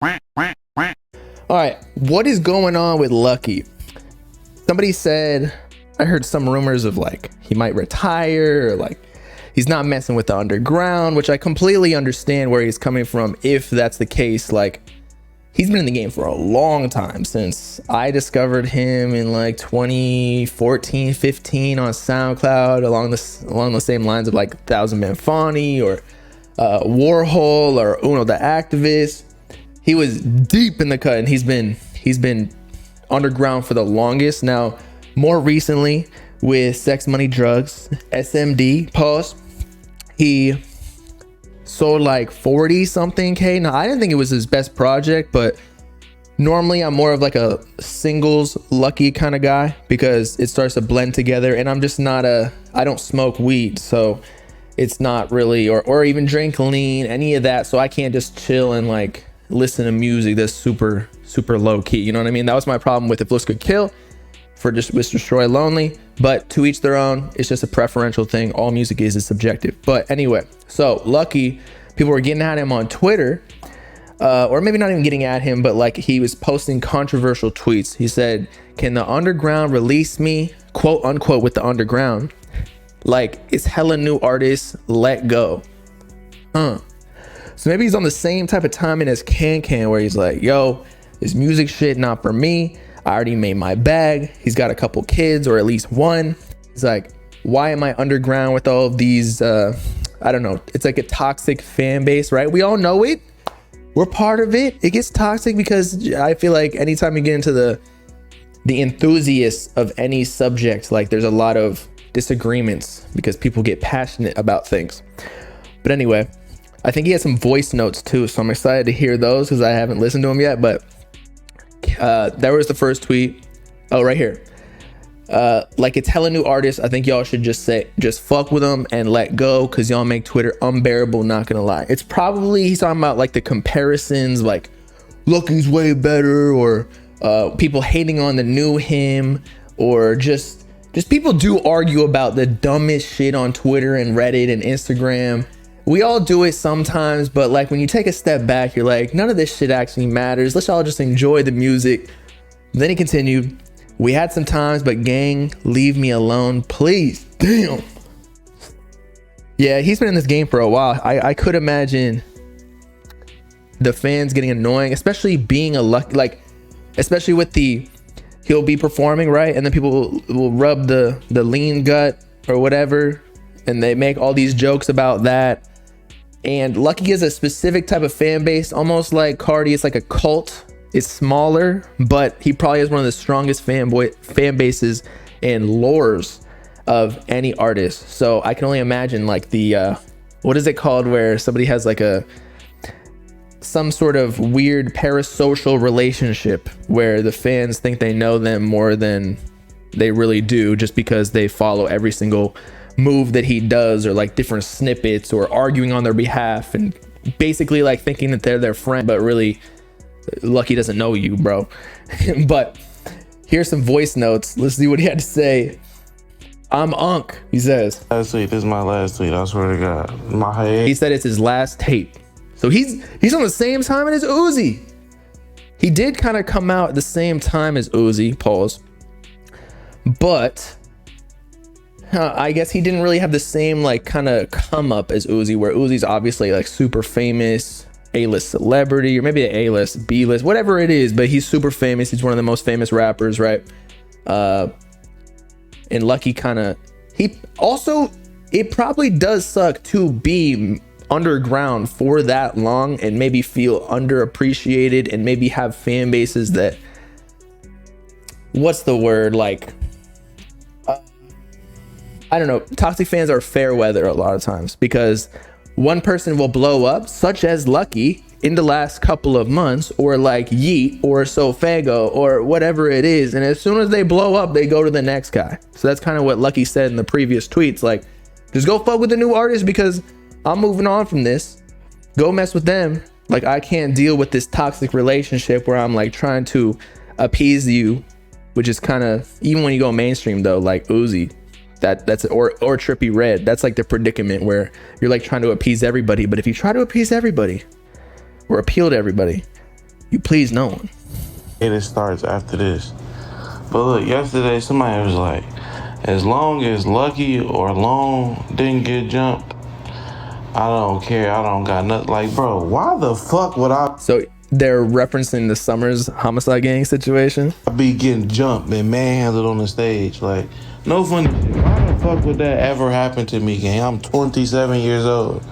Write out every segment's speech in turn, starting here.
All right, what is going on with Lucki? Somebody said, I heard some rumors of like he might retire, or like he's not messing with the underground, which I completely understand where he's coming from if that's the case. Like, he's been in the game for a long time, since I discovered him in like 2014, 15 on SoundCloud, along the same lines of like Thousand Man Fawny or Warhol or Uno the Activist. He was deep in the cut, and he's been underground for the longest. Now, more recently with Sex Money Drugs, SMD, pause, he sold like 40 something K. Now, I didn't think it was his best project, but normally I'm more of like a singles Lucki kind of guy, because it starts to blend together, and I'm just not I don't smoke weed, so it's not really, or even drink lean, any of that, so I can't just chill and like listen to music that's super low key, you know what I mean? That was my problem with If Looks Could Kill for just Destroy Lonely, but to each their own. It's just a preferential thing. All music is subjective. But anyway, so Lucki, people were getting at him on Twitter, or maybe not even getting at him, but like he was posting controversial tweets. He said, "Can the underground release me, quote unquote, with the underground? Like, it's hella new artists, let go." So maybe he's on the same type of timing as Can, where he's like, yo, this music shit not for me. I already made my bag. He's got a couple kids, or at least one. He's like, why am I underground with all of these, I don't know. It's like a toxic fan base, right? We all know it. We're part of it. It gets toxic because I feel like anytime you get into the enthusiasts of any subject, like there's a lot of disagreements because people get passionate about things. But anyway, I think he has some voice notes too, so I'm excited to hear those because I haven't listened to him yet. But that was the first tweet. Oh, right here. Like, it's hella new artists. I think y'all should just fuck with them and let go, because y'all make Twitter unbearable, not gonna lie. It's probably, he's talking about like the comparisons, like Lucki's way better, or people hating on the new him, or just people do argue about the dumbest shit on Twitter and Reddit and Instagram. We all do it sometimes, but like when you take a step back, you're like, none of this shit actually matters. Let's all just enjoy the music. Then he continued, "We had some times, but gang, leave me alone, please." Damn. Yeah, he's been in this game for a while. I could imagine the fans getting annoying, especially being a Lucki, like, especially with he'll be performing, right? And then people will rub the lean gut or whatever, and they make all these jokes about that. And Lucki is a specific type of fan base, almost like Cardi. It's like a cult. It's smaller, but he probably has one of the strongest fan bases and lores of any artist. So I can only imagine like the what is it called, where somebody has like some sort of weird parasocial relationship where the fans think they know them more than they really do, just because they follow every single move that he does, or like different snippets, or arguing on their behalf, and basically like thinking that they're their friend, but really Lucki doesn't know you, bro. But here's some voice notes. Let's see what he had to say. "I'm Unk," he says. Last tweet, this is my last tweet, I swear to God. My head. He said it's his last tape. So he's on the same time as Uzi. He did kind of come out at the same time as Uzi, pause. But I guess he didn't really have the same like kind of come up as Uzi, where Uzi's obviously like super famous, A-list celebrity, or maybe an A-list, B-list, whatever it is, but he's super famous. He's one of the most famous rappers, right? And Lucki it probably does suck to be underground for that long and maybe feel underappreciated, and maybe have fan bases that, what's the word, like, I don't know, toxic fans are fair weather a lot of times, because one person will blow up, such as Lucki in the last couple of months, or like Yeet or Sofago or whatever it is, and as soon as they blow up, they go to the next guy. So that's kind of what Lucki said in the previous tweets, like, just go fuck with the new artist, because I'm moving on from this. Go mess with them. Like, I can't deal with this toxic relationship where I'm like trying to appease you, which is kind of, even when you go mainstream though, like Uzi, that's or Trippie Redd, that's like the predicament where you're like trying to appease everybody. But if you try to appease everybody or appeal to everybody, You please no one. It starts after this. But look, yesterday somebody was like, as long as Lucky or Long didn't get jumped, I don't care. I don't got nothing. Like, bro, why the fuck would I So they're referencing the Summers homicide gang situation. be getting jumped and manhandled on the stage? Like, no funny shit. Why the fuck would that ever happen to me, gang? I'm 27 years old.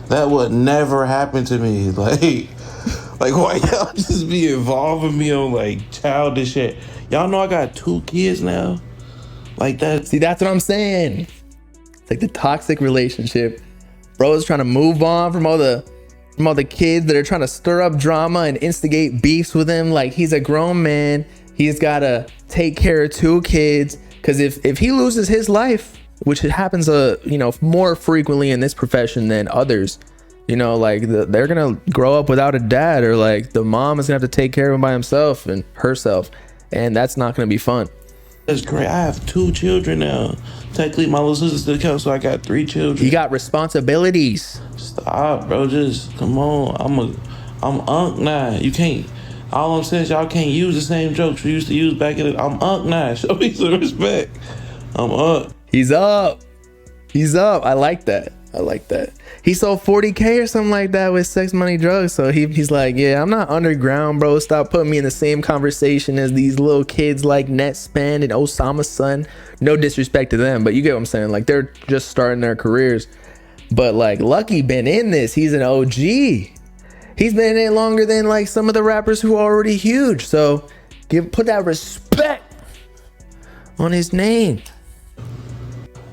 That would never happen to me. Like why y'all just be involving me on like childish shit? Y'all know I got 2 kids now. Like that. See, that's what I'm saying. It's like the toxic relationship. Bro is trying to move on from all the kids that are trying to stir up drama and instigate beefs with him. Like, he's a grown man. He's got to take care of 2 kids. Because if he loses his life, which happens, more frequently in this profession than others, like they're going to grow up without a dad, or like the mom is going to have to take care of him by himself and herself. And that's not going to be fun. That's great. I have 2 children now. Technically, my little sister's still counts, so I got 3 children. You got responsibilities. Stop, bro. Just come on. I'm unk now. You can't. All I'm saying is y'all can't use the same jokes we used to use back in the. I'm unk now. Show me some respect. I'm unk. He's up. I like that. He sold 40K or something like that with Sex Money Drugs. So he's like, yeah, I'm not underground, bro. Stop putting me in the same conversation as these little kids like Netspend and Osama's son. No disrespect to them, but you get what I'm saying. Like, they're just starting their careers. But like, Lucky been in this. He's an OG. He's been in it longer than like some of the rappers who are already huge. So put that respect on his name.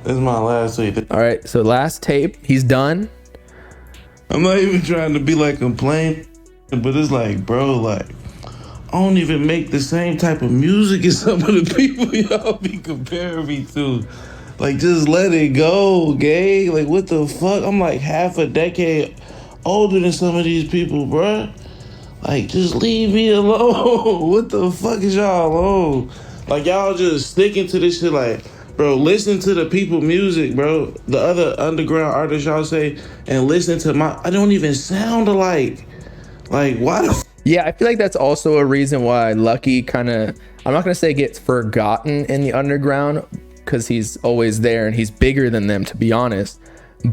This is my last week. All right, so last tape, he's done. I'm not even trying to be like complaining, but it's like, bro, like, I don't even make the same type of music as some of the people y'all be comparing me to. Like, just let it go, gang. Like, what the fuck? I'm like half a decade older than some of these people, bruh. Like, just leave me alone. What the fuck is y'all on? Like, y'all just sticking to this shit like, bro, listen to the people music, bro. The other underground artists y'all say, and listen to I don't even sound alike. Like, why the Yeah, I feel like that's also a reason why Lucky kind of, I'm not going to say gets forgotten in the underground, because he's always there and he's bigger than them, to be honest.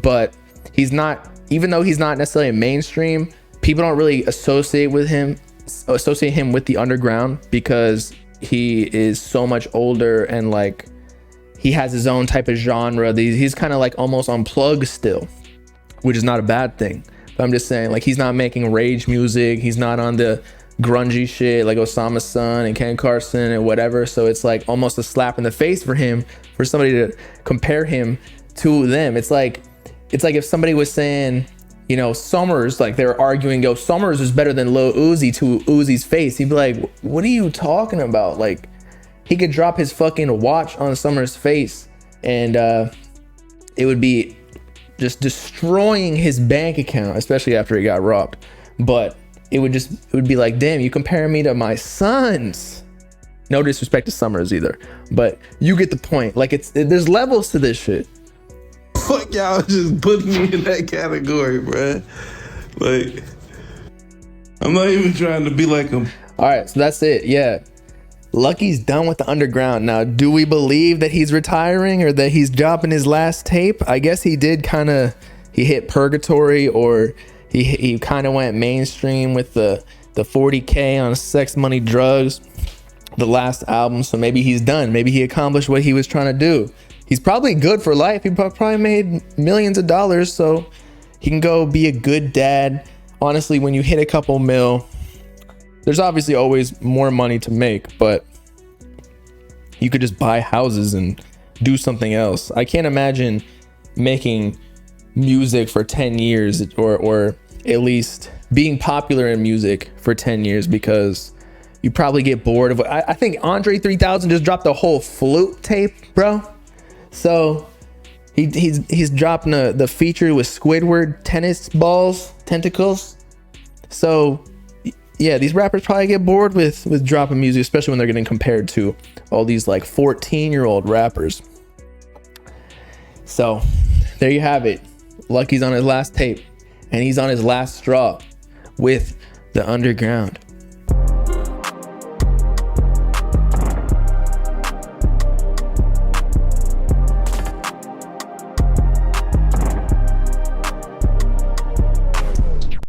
But he's not, even though he's not necessarily mainstream, people don't really associate him with the underground, because he is so much older and like he has his own type of genre. He's kind of like almost unplugged still, which is not a bad thing. But I'm just saying, like, he's not making rage music. He's not on the grungy shit like Osama's son and Ken Carson and whatever. So it's like almost a slap in the face for him, for somebody to compare him to them. It's like if somebody was saying, Summers, like they're arguing, Summers is better than Lil Uzi to Uzi's face. He'd be like, what are you talking about? Like, he could drop his fucking watch on Summers' face and it would be just destroying his bank account, especially after he got robbed. But it would be like, damn, you comparing me to my sons. No disrespect to Summers either, but you get the point. Like, there's levels to this shit. fuck y'all just put me in that category, bruh? Like, I'm not even trying to be like him. All right, so that's it. Yeah. Lucky's done with the underground. Now, do we believe that he's retiring or that he's dropping his last tape? I guess he did he hit purgatory, or he kind of went mainstream with the 40K on Sex Money Drugs, the last album. So maybe he's done. Maybe he accomplished what he was trying to do. He's probably good for life. He probably made millions of dollars, so he can go be a good dad. Honestly, when you hit a couple mil, there's obviously always more money to make, but you could just buy houses and do something else. I can't imagine making music for 10 years or at least being popular in music for 10 years, because you probably get bored of it. I think Andre 3000 just dropped a whole flute tape, bro. So he's dropping the feature with Squidward tennis balls, tentacles. So yeah, these rappers probably get bored with dropping music, especially when they're getting compared to all these like 14-year-old rappers. So there you have it. Lucky's on his last tape, and he's on his last straw with the underground.